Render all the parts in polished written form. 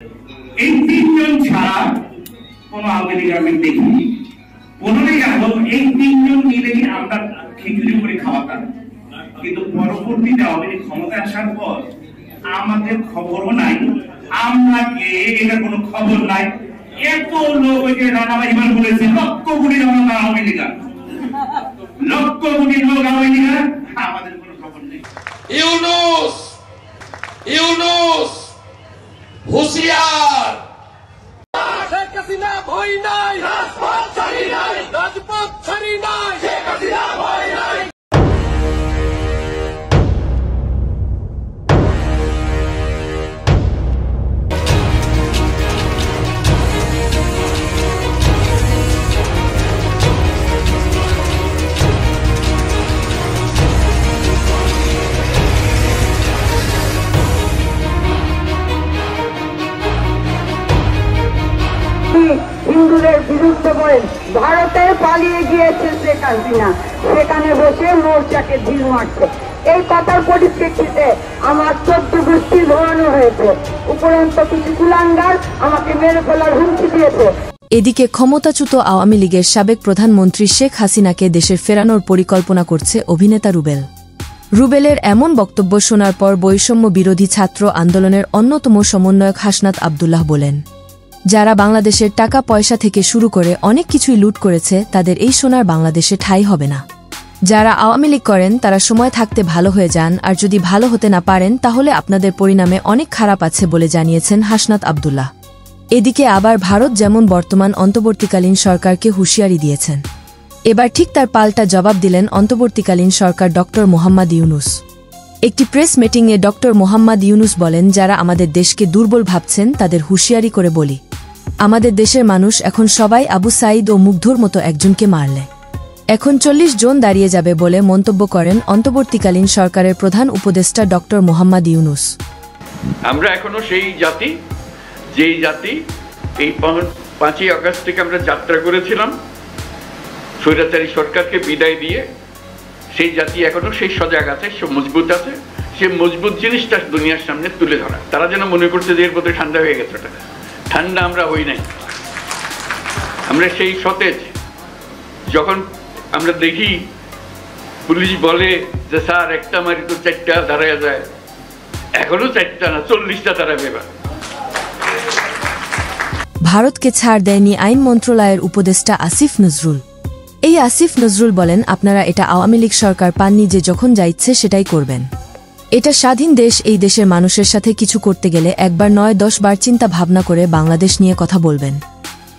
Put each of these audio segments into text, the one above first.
এই তিনজন ছাড়া কোন আওয়ামী লীগ আমি দেখিনি। 15ই আগস্ট এই তিনজন মিলেই আমরা খিচুড়ি করে খাওয়াতাম, কিন্তু পরবর্তীতে আওয়ামী লীগ ক্ষমতায় আসার পর আমাদের খবরও নাই, আমরা কে এটা কোনো খবর নাই। এত লোক ওই যে রানা ভাই বলেছে লক্ষ কোটি জনতা আওয়ামী লীগ, লক্ষ কোটি লোক আওয়ামী লীগ, আমাদের কোনো খবর নেই। ইউনূস ইউনূস হুঁশিয়ার, শেখ হাসিনা ভয় নাই, রাজপথ ছাড়ি নাই, রাজপথ ছাড়ি নাই, শেখ হাসিনা ভয় নাই। হিন্দুদের বিরুদ্ধে বলেন ভারতে পালিয়ে গিয়েছে শেখ হাসিনা, সেখানে বসে মোর্চাকে ঢিল মারছে। এই কথার পরিপ্রেক্ষিতে আমার 14 গোষ্ঠী ধরানো হয়েছে, উপরন্ত কিছু কুলাঙ্গার আমাকে মেরে ফেলার হুমকি দিয়েছে। এদিকে ক্ষমতাচ্যুত আওয়ামী লীগের সাবেক প্রধানমন্ত্রী শেখ হাসিনাকে দেশে ফেরানোর পরিকল্পনা করছে অভিনেতা রুবেল। রুবেলের এমন বক্তব্য শোনার পর বৈষম্য বিরোধী ছাত্র আন্দোলনের অন্যতম সমন্বয়ক হাসনাত আব্দুল্লাহ বলেন, যারা বাংলাদেশের টাকা পয়সা থেকে শুরু করে অনেক কিছুই লুট করেছে তাদের এই সোনার বাংলাদেশে ঠাঁই হবে না। যারা আওয়ামী লীগ করেন তারা সময় থাকতে ভালো হয়ে যান, আর যদি ভালো হতে না পারেন তাহলে আপনাদের পরিণামে অনেক খারাপ আছে বলে জানিয়েছেন হাসনাত আব্দুল্লাহ। এদিকে আবার ভারত যেমন বর্তমান অন্তর্বর্তীকালীন সরকারকে হুঁশিয়ারি দিয়েছেন, এবার ঠিক তার পাল্টা জবাব দিলেন অন্তর্বর্তীকালীন সরকার ডক্টর মোহাম্মদ ইউনূস। একটি প্রেস মিটিংয়ে ডক্টর মোহাম্মদ ইউনূস বলেন, যারা আমাদের দেশকে দুর্বল ভাবছেন তাদের হুঁশিয়ারি করে বলি, আমাদের দেশের মানুষ এখন সবাই আবু সাঈদ ও মুগ্ধর মতো একজনকে মারলে এখন 40 জন দাঁড়িয়ে যাবে বলে মন্তব্য করেন অন্তর্বর্তীকালীন সরকারের প্রধান উপদেষ্টা ডক্টর মোহাম্মদ ইউনূস। আমরা এখনো সেই জাতি, যেই জাতি এই 5ই আগস্ট থেকে আমরা যাত্রা করেছিলাম স্বৈরাচারী সরকারকে বিদায় দিয়ে, সেই জাতি এখনো সেই সজাগ আছে, সে মজবুত আছে। সে মজবুত জিনিসটা দুনিয়ার সামনে তুলে ধরা। তারা যেন মনে করছে যে এর মধ্যে ঠান্ডা হয়ে গেছে, ওটা ঠান্ডা আমরা হই নাই। আমরা সেই সতেজ। যখন আমরা দেখি পুলিশ বলে যে স্যার একটা মারি তো 4টা দাঁড়ায় যায়, এখনো 4টা না 40টা দাঁড়াবে। এবার ভারতকে ছাড় দেয়নি আইন মন্ত্রণালয়ের উপদেষ্টা আসিফ নজরুল। এই আসিফ নজরুল বলেন, আপনারা এটা আওয়ামী লীগ সরকার পাননি যে যখন যা ইচ্ছে সেটাই করবেন। এটা স্বাধীন দেশ, এই দেশের মানুষের সাথে কিছু করতে গেলে একবার নয় 10 বার চিন্তা ভাবনা করে বাংলাদেশ নিয়ে কথা বলবেন,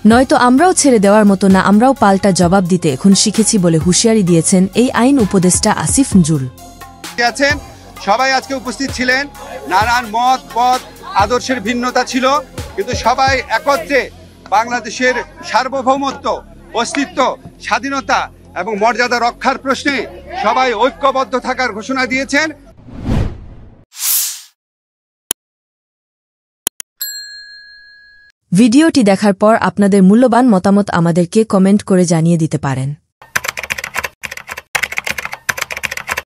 নয়তো আমরাও ছেড়ে দেওয়ার মতো না, আমরাও পাল্টা জবাব দিতে এখন শিখেছি বলে হুঁশিয়ারি দিয়েছেন এই আইন উপদেষ্টা আসিফ নজরুল। সবাই আজকে উপস্থিত ছিলেন, নানান মত পথ আদর্শের ভিন্নতা ছিল, কিন্তু সবাই একত্রে বাংলাদেশের সার্বভৌমত্ব, অস্তিত্ব, স্বাধীনতা এবং মর্যাদা রক্ষার প্রশ্নে সবাই ঐক্যবদ্ধ থাকার ঘোষণা দিয়েছেন। ভিডিওটি দেখার পর আপনাদের মূল্যবান মতামত আমাদেরকে কমেন্ট করে জানিয়ে দিতে পারেন।